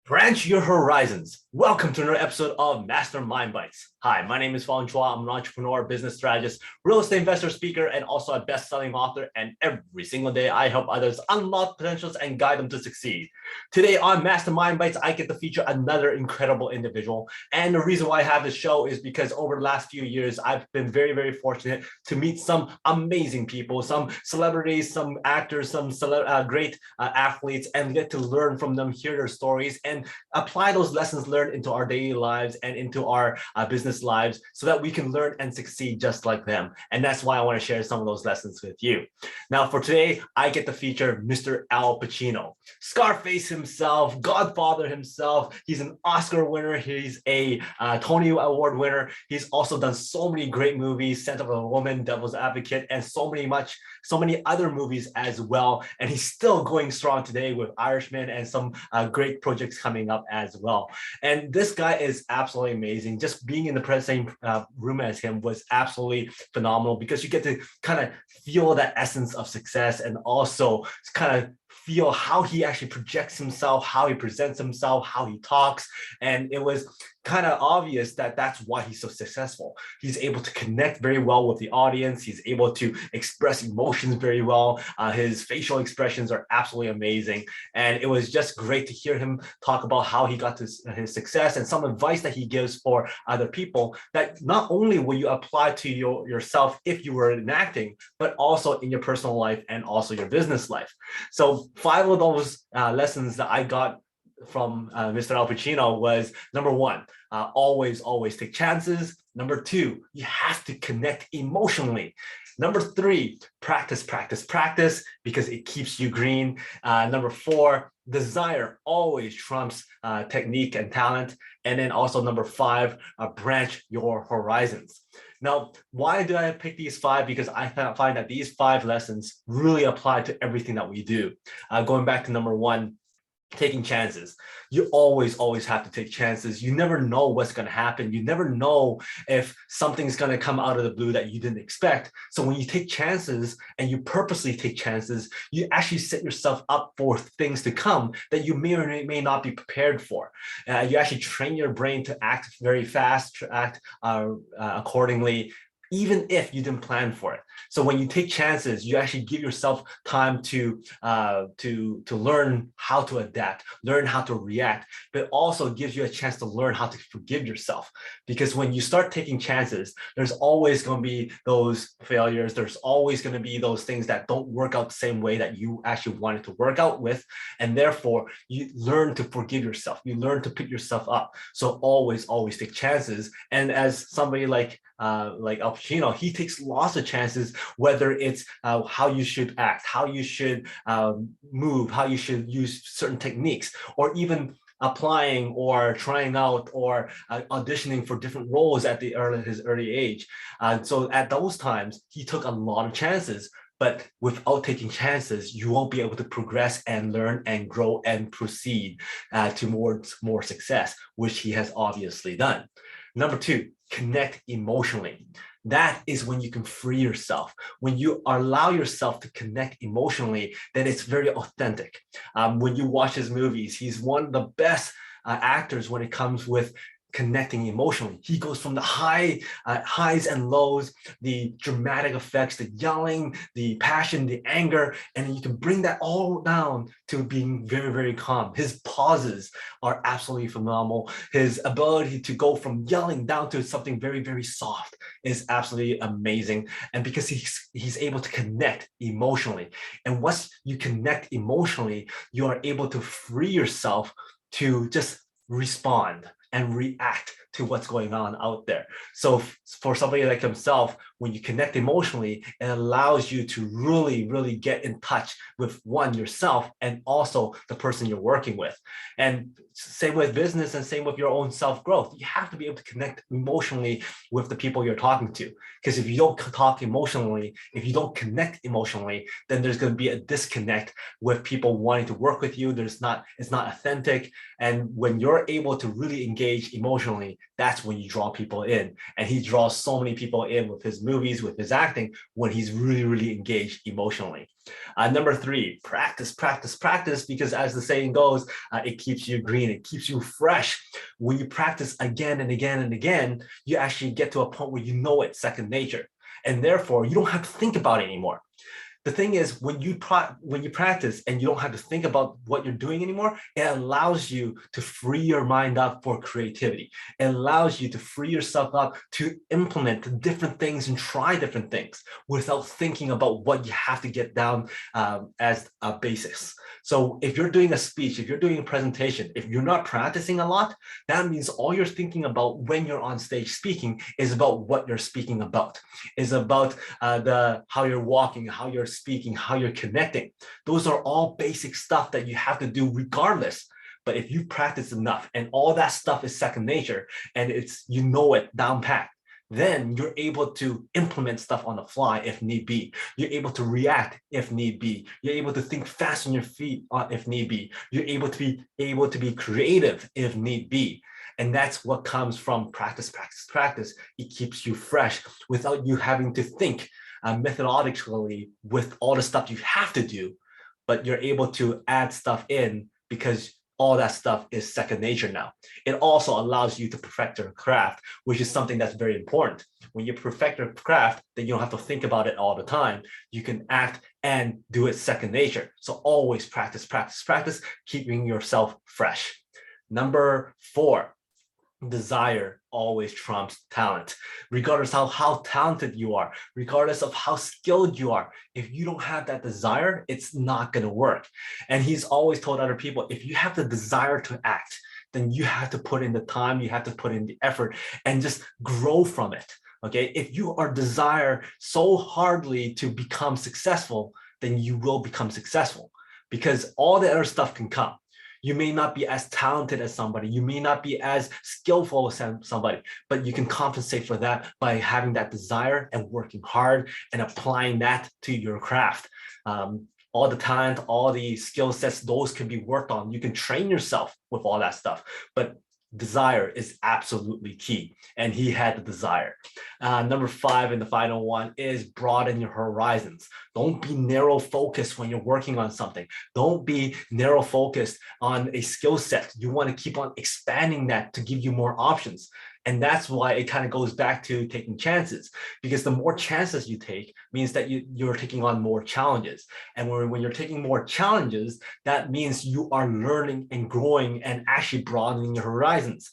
Branch your horizons. Welcome to another episode of Mastermind Bites. Hi, my name is Fong. I'm an entrepreneur, business strategist, real estate investor, speaker, and also a best-selling author. And every single day, I help others unlock potentials and guide them to succeed. Today on Mastermind Bites, I get to feature another incredible individual. And the reason why I have this show is because over the last few years, I've been very, very fortunate to meet some amazing people, some celebrities, some actors, some great athletes, and get to learn from them, hear their stories, and apply those lessons learned into our daily lives and into our business lives so that we can learn and succeed just like them. And that's why I want to share some of those lessons with you. Now, for today, I get to feature Mr. Al Pacino, Scarface himself, Godfather himself. He's an Oscar winner. He's a Tony Award winner. He's also done so many great movies, Scent of a Woman, Devil's Advocate, and so many other movies as well. And he's still going strong today with Irishman and some great projects coming up as well. And this guy is absolutely amazing. Just being in the same room as him was absolutely phenomenal because you get to kind of feel that essence of success and also kind of feel how he actually projects himself, how he presents himself, how he talks. And it was kind of obvious that that's why he's so successful. He's able to connect very well with the audience. He's able to express emotions very well. His facial expressions are absolutely amazing. And it was just great to hear him talk about how he got to his success and some advice that he gives for other people that not only will you apply to yourself if you were in acting, but also in your personal life and also your business life. So 5 of those lessons that I got from Mr. Al Pacino was number 1, always take chances. Number 2, you have to connect emotionally. Number 3, practice because it keeps you green. Number 4, desire always trumps technique and talent. And then also number 5, branch your horizons. Now, why did I pick these 5? Because I find that these 5 lessons really apply to everything that we do. Going back to number 1, taking chances. You always have to take chances. You never know what's going to happen. You never know if something's going to come out of the blue that you didn't expect. So when you take chances and you purposely take chances, you actually set yourself up for things to come that you may or may not be prepared for. You actually train your brain to act very fast, to act accordingly, even if you didn't plan for it. So when you take chances, you actually give yourself time to learn how to adapt, learn how to react, but also gives you a chance to learn how to forgive yourself. Because when you start taking chances, there's always going to be those failures. There's always going to be those things that don't work out the same way that you actually wanted to work out with. And therefore, you learn to forgive yourself. You learn to pick yourself up. So always take chances. And as somebody like Al Pacino, he takes lots of chances, whether it's how you should act, how you should move, how you should use certain techniques, or even applying or trying out or auditioning for different roles at his early age. So at those times, he took a lot of chances. But without taking chances, you won't be able to progress and learn and grow and proceed towards more success, which he has obviously done. Number 2, connect emotionally. That is when you can free yourself. When you allow yourself to connect emotionally, then it's very authentic. When you watch his movies, he's one of the best actors when it comes with connecting emotionally. He goes from the highs and lows, the dramatic effects, the yelling, the passion, the anger, and you can bring that all down to being very, very calm. His pauses are absolutely phenomenal. His ability to go from yelling down to something very, very soft is absolutely amazing. And because he's able to connect emotionally. And once you connect emotionally, you are able to free yourself to just respond and react to what's going on out there. So for somebody like himself, when you connect emotionally, it allows you to really get in touch with yourself and also the person you're working with. And same with business and same with your own self-growth. You have to be able to connect emotionally with the people you're talking to. Because if you don't talk emotionally, if you don't connect emotionally, then there's going to be a disconnect with people wanting to work with you. It's not authentic. And when you're able to really engaged emotionally, that's when you draw people in. And he draws so many people in with his movies, with his acting, when he's really, really engaged emotionally. Number 3, practice, practice, practice, because as the saying goes, it keeps you green, it keeps you fresh. When you practice again and again and again, you actually get to a point where you know it's second nature. And therefore, you don't have to think about it anymore. The thing is, when you practice and you don't have to think about what you're doing anymore, it allows you to free your mind up for creativity. It allows you to free yourself up to implement different things and try different things without thinking about what you have to get down as a basics. So if you're doing a speech, if you're doing a presentation, if you're not practicing a lot, that means all you're thinking about when you're on stage speaking is about what you're speaking about, is about how you're walking, how you're speaking, how you're connecting. Those are all basic stuff that you have to do regardless. But if you practice enough and all that stuff is second nature and you know it down pat, then you're able to implement stuff on the fly if need be. You're able to react if need be. You're able to think fast on your feet if need be. You're able to be creative if need be. And that's what comes from practice, practice, practice. It keeps you fresh without you having to think methodologically with all the stuff you have to do, but you're able to add stuff in because all that stuff is second nature now. It also allows you to perfect your craft, which is something that's very important. When you perfect your craft, then you don't have to think about it all the time. You can act and do it second nature. So always practice, practice, practice, keeping yourself fresh. Number 4, desire always trumps talent. Regardless of how talented you are, regardless of how skilled you are, if you don't have that desire, it's not going to work. And he's always told other people, if you have the desire to act, then you have to put in the time, you have to put in the effort and just grow from it. Okay, if you are desire so hardly to become successful, then you will become successful because all the other stuff can come. You may not be as talented as somebody. You may not be as skillful as somebody, but you can compensate for that by having that desire and working hard and applying that to your craft. All the talent, all the skill sets, those can be worked on. You can train yourself with all that stuff, but desire is absolutely key. And he had the desire. Number 5 and the final one is broaden your horizons. Don't be narrow focused when you're working on something. Don't be narrow focused on a skill set. You want to keep on expanding that to give you more options. And that's why it kind of goes back to taking chances, because the more chances you take means that you're taking on more challenges. And when you're taking more challenges, that means you are learning and growing and actually broadening your horizons.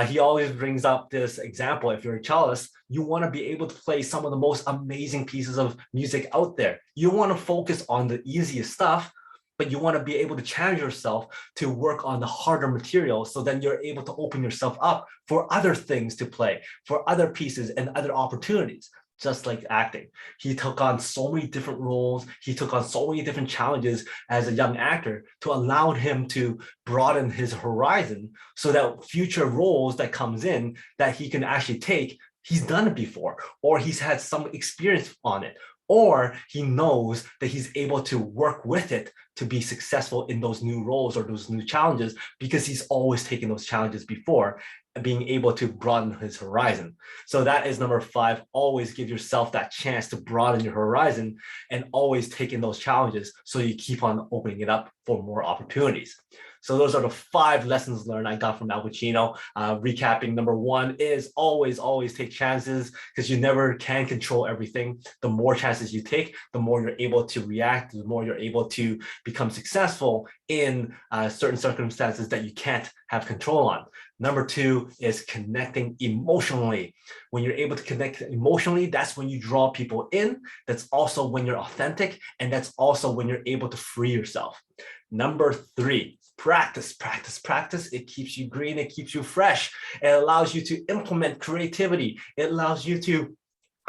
He always brings up this example. If you're a cellist, you want to be able to play some of the most amazing pieces of music out there. You want to focus on the easiest stuff, but you want to be able to challenge yourself to work on the harder material. So then you're able to open yourself up for other things to play, for other pieces and other opportunities. Just like acting, he took on so many different roles. He took on so many different challenges as a young actor to allow him to broaden his horizon so that future roles that comes in that he can actually take, he's done it before, or he's had some experience on it, or he knows that he's able to work with it to be successful in those new roles or those new challenges because he's always taken those challenges before, being able to broaden his horizon. So that is number 5. Always give yourself that chance to broaden your horizon and always take in those challenges so you keep on opening it up for more opportunities. So those are the 5 lessons learned I got from Al Pacino. Recapping, number 1 is always take chances because you never can control everything. The more chances you take, the more you're able to react, the more you're able to become successful in certain circumstances that you can't have control on. Number 2 is connecting emotionally. When you're able to connect emotionally, that's when you draw people in. That's also when you're authentic. And that's also when you're able to free yourself. Number 3, practice, practice, practice. It keeps you green. It keeps you fresh. It allows you to implement creativity. It allows you to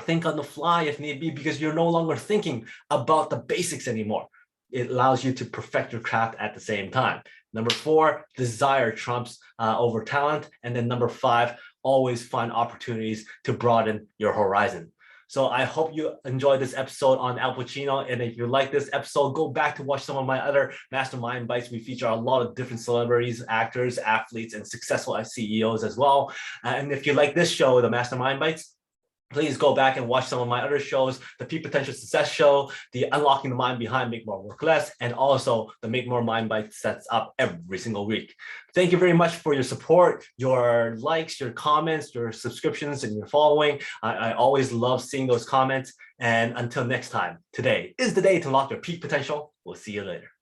think on the fly if need be, because you're no longer thinking about the basics anymore. It allows you to perfect your craft at the same time. Number 4, desire trumps over talent. And then number 5, always find opportunities to broaden your horizon. So I hope you enjoyed this episode on Al Pacino. And if you like this episode, go back to watch some of my other Mastermind Bites. We feature a lot of different celebrities, actors, athletes, and successful CEOs as well. And if you like this show, the Mastermind Bites, please go back and watch some of my other shows, the Peak Potential Success Show, the Unlocking the Mind Behind Make More Work Less, and also the Make More Mind Bites sets up every single week. Thank you very much for your support, your likes, your comments, your subscriptions, and your following. I always love seeing those comments. And until next time, today is the day to unlock your peak potential. We'll see you later.